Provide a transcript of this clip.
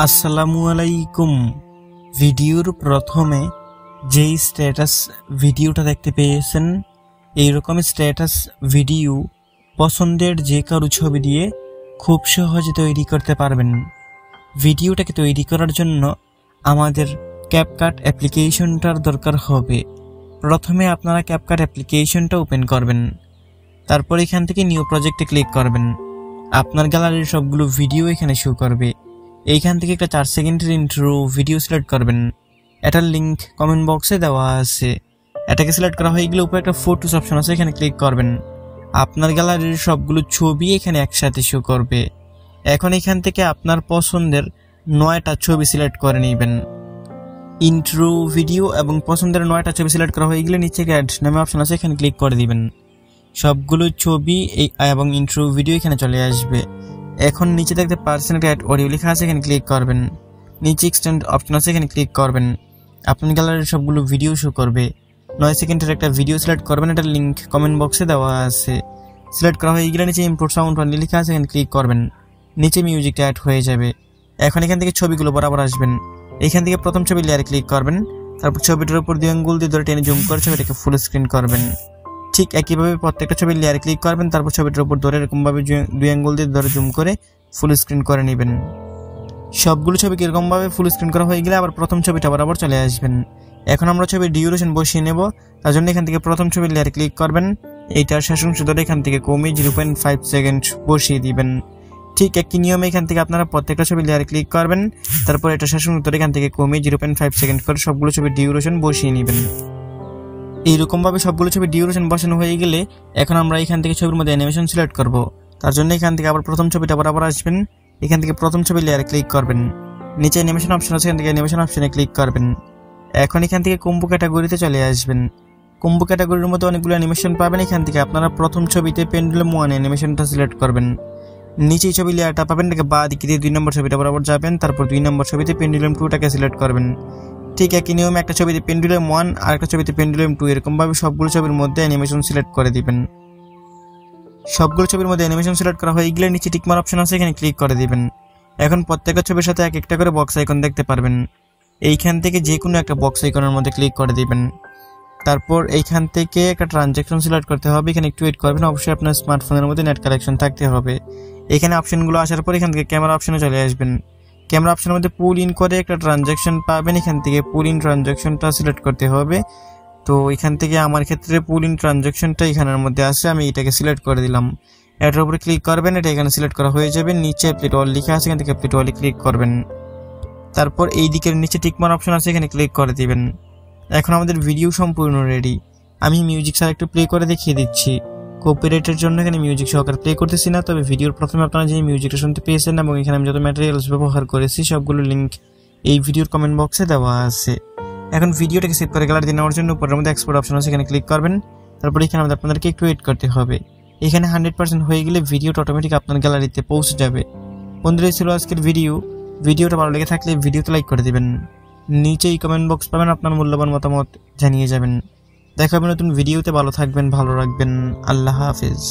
আসসালামু আলাইকুম। ভিডিওর প্রথমে যেই স্ট্যাটাস ভিডিওটা দেখতে পেয়েছেন, এইরকম স্ট্যাটাস ভিডিও পছন্দের যে কারো ছবি দিয়ে খুব সহজে তৈরি করতে পারবেন। ভিডিওটাকে তৈরি করার জন্য আমাদের ক্যাপকাট অ্যাপ্লিকেশনটার দরকার হবে। প্রথমে আপনারা ক্যাপকাট অ্যাপ্লিকেশনটা ওপেন করবেন, তারপর এখান থেকে নিউ প্রজেক্টে ক্লিক করবেন। আপনার গ্যালারির সবগুলো ভিডিও এখানে শো করবে। এইখান থেকে একটা 4 সেকেন্ডের ইন্ট্রো ভিডিও সিলেক্ট করবেন। এটার লিঙ্ক কমেন্ট বক্সে দেওয়া আছে। এটাকে সিলেক্ট করা হয়ে গেলে উপরে একটা ফটোস অপশন আছে, এখানে ক্লিক করবেন। আপনার গ্যালারির সবগুলো ছবি এখানে একসাথে শো করবে। এখন এখান থেকে আপনার পছন্দের 9টা ছবি সিলেক্ট করে নেবেন। ইন্ট্রো ভিডিও এবং পছন্দের 9টা ছবি সিলেক্ট করা হয়ে গেলে নিচে অ্যাড নামে অপশন আছে, এখানে ক্লিক করে দিবেন। সবগুলো ছবি এবং ইন্ট্রো ভিডিও এখানে চলে আসবে। এখন নিচে দেখতে পাচ্ছেন অ্যাড অডিও লেখা আছে, এখানে ক্লিক করবেন। নিচে এক্সটেন্ড অপশন আছে, এখানে ক্লিক করবেন। আপনার গ্যালারির সবগুলো ভিডিও শো করবে। 9 সেকেন্ডের একটা ভিডিও সিলেক্ট করবেন, এটার লিঙ্ক কমেন্ট বক্সে দেওয়া আছে। সিলেক্ট করা হয়ে গেলে নিচে ইম্পোর্ট সাউন্ড অনলি লেখা আছে, এখানে ক্লিক করবেন। নিচে মিউজিকটা অ্যাড হয়ে যাবে। এখন এখান থেকে ছবিগুলো বরাবর আসবেন। এখান থেকে প্রথম ছবি লেয়ারে ক্লিক করবেন, তারপর ছবিটার উপর 2 আঙ্গুল দিয়ে ধরে টেনে জুম করে ছবিটাকে ফুল স্ক্রিন করবেন। ঠিক একইভাবে প্রত্যেকটা ছবির লেয়ারে ক্লিক করবেন, তারপর ছবিটার উপর ধরে এরকমভাবে 2 আঙ্গুল দিয়ে ধরে জুম করে ফুল স্ক্রিন করে নেবেন। সবগুলো ছবিকে এরকমভাবে ফুল স্ক্রিন করা হয়ে গেলে আবার প্রথম ছবিটা বরাবর চলে আসবেন। এখন আমরা ছবির ডিউরেশন বসিয়ে নেব। তার জন্য এখান থেকে প্রথম ছবির লেয়ারে ক্লিক করবেন। এইটার শেষ অংশ ধরে এখান থেকে কমিয়ে 0.5 সেকেন্ড বসিয়ে দিবেন। ঠিক একই নিয়মে এখান থেকে আপনারা প্রত্যেকটা ছবির লেয়ারে ক্লিক করবেন, তারপর এটা শেষ অংশ ধরে এখান থেকে কমিয়ে 0.5 সেকেন্ড করে সবগুলো ছবির ডিউরেশন বসিয়ে নেবেন। এইরকমভাবে সবগুলো ছবির ডিউরেশন বসানো হয়ে গেলে এখন আমরা এখান থেকে ছবির মধ্যে অ্যানিমেশন সিলেক্ট করব। তার জন্য এখান থেকে আবার প্রথম ছবিটা বরাবর আসবেন। এখান থেকে প্রথম ছবির লেয়ারে ক্লিক করবেন। নিচে অ্যানিমেশন অপশন আছে, এখান থেকে অ্যানিমেশন অপশনে ক্লিক করবেন। এখন এখান থেকে কম্বো ক্যাটাগরিতে চলে আসবেন। কম্বো ক্যাটাগরির মধ্যে অনেকগুলো অ্যানিমেশন পাবেন। এখান থেকে আপনারা প্রথম ছবিতে পেন্ডুলাম 1 অ্যানিমেশনটা সিলেক্ট করবেন। নিচেই ছবি লেয়ারটা পাবেন, এটাকে বাঁ দিকে দিয়ে 2 নম্বর ছবিটা বরাবর যাবেন, তারপর 2 নম্বর ছবিতে পেন্ডুলাম 2টাকে সিলেক্ট করবেন। ঠিক একই নিয়মে একটা ছবিতে পেন্ডুলাম 1 আর একটা ছবিতে পেন্ডুলাম 2 এরকমভাবে সবগুলো ছবির মধ্যে অ্যানিমেশন সিলেক্ট করে দিবেন। সবগুলো ছবির মধ্যে অ্যানিমেশন সিলেক্ট করা হয়ে গেলে নিচে টিকমার অপশন আছে, এখানে ক্লিক করে দিবেন। এখন প্রত্যেকটা ছবির সাথে এক একটা করে বক্স আইকন দেখতে পারবেন। এইখান থেকে যে কোনো একটা বক্স আইকনের মধ্যে ক্লিক করে দিবেন। তারপর এইখান থেকে একটা ট্রানজ্যাকশন সিলেক্ট করতে হবে, এখানে একটু ওয়েট করবেন। অবশ্যই আপনার স্মার্টফোনের মধ্যে নেট কানেকশন থাকতে হবে। এখানে অপশনগুলো আসার পর এখান থেকে ক্যামেরা অপশনে চলে আসবেন। ক্যামেরা অপশনের মধ্যে পুল ইন করে একটা ট্রানজ্যাকশন পাবেন, এখান থেকে পুল ইন ট্রানজ্যাকশনটা সিলেক্ট করতে হবে। তো এখান থেকে আমার ক্ষেত্রে পুল ইন ট্রানজ্যাকশনটা এখানের মধ্যে আসে, আমি এটাকে সিলেক্ট করে দিলাম। এটার উপরে ক্লিক করবেন, এটা এখানে সিলেক্ট করা হয়ে যাবে। নিচে অ্যাপ্লিট অল লেখা আছে, এখান থেকে অ্যাপ্লিট অলে ক্লিক করবেন। তারপর এই দিকের নিচে টিকমার অপশন আছে, এখানে ক্লিক করে দিবেন। এখন আমাদের ভিডিও সম্পূর্ণ রেডি। আমি মিউজিক ছাড়া একটু প্লে করে দেখিয়ে দিচ্ছি। কপিরাইটের জন্য এখানে মিউজিক সহকারে প্লে করতেছি না, তবে ভিডিওর প্রথমে আপনারা যে মিউজিকটা শুনতে পেয়েছেন এবং এখানে আমি যত ম্যাটেরিয়ালস ব্যবহার করেছি সবগুলো লিঙ্ক এই ভিডিওর কমেন্ট বক্সে দেওয়া আছে। এখন ভিডিওটাকে সেভ করে গ্যালারিতে নেওয়ার জন্য উপরের মধ্যে এক্সপোর্ট অপশন আছে, এখানে ক্লিক করবেন। তারপর এখানে আমাদের আপনাদেরকে একটু ওয়েট করতে হবে। এখানে 100% হয়ে গেলে ভিডিওটা অটোমেটিক আপনার গ্যালারিতে পৌঁছে যাবে। বন্ধুরা, ছিল আজকের ভিডিওটা ভালো লেগে থাকলে ভিডিওতে লাইক করে দিবেন। নিচেই কমেন্ট বক্স পাবেন, আপনার মূল্যবান মতামত জানিয়ে যাবেন। দেখা হবে নতুন ভিডিওতে। ভালো থাকবেন, ভালো রাখবেন। আল্লাহ হাফেজ।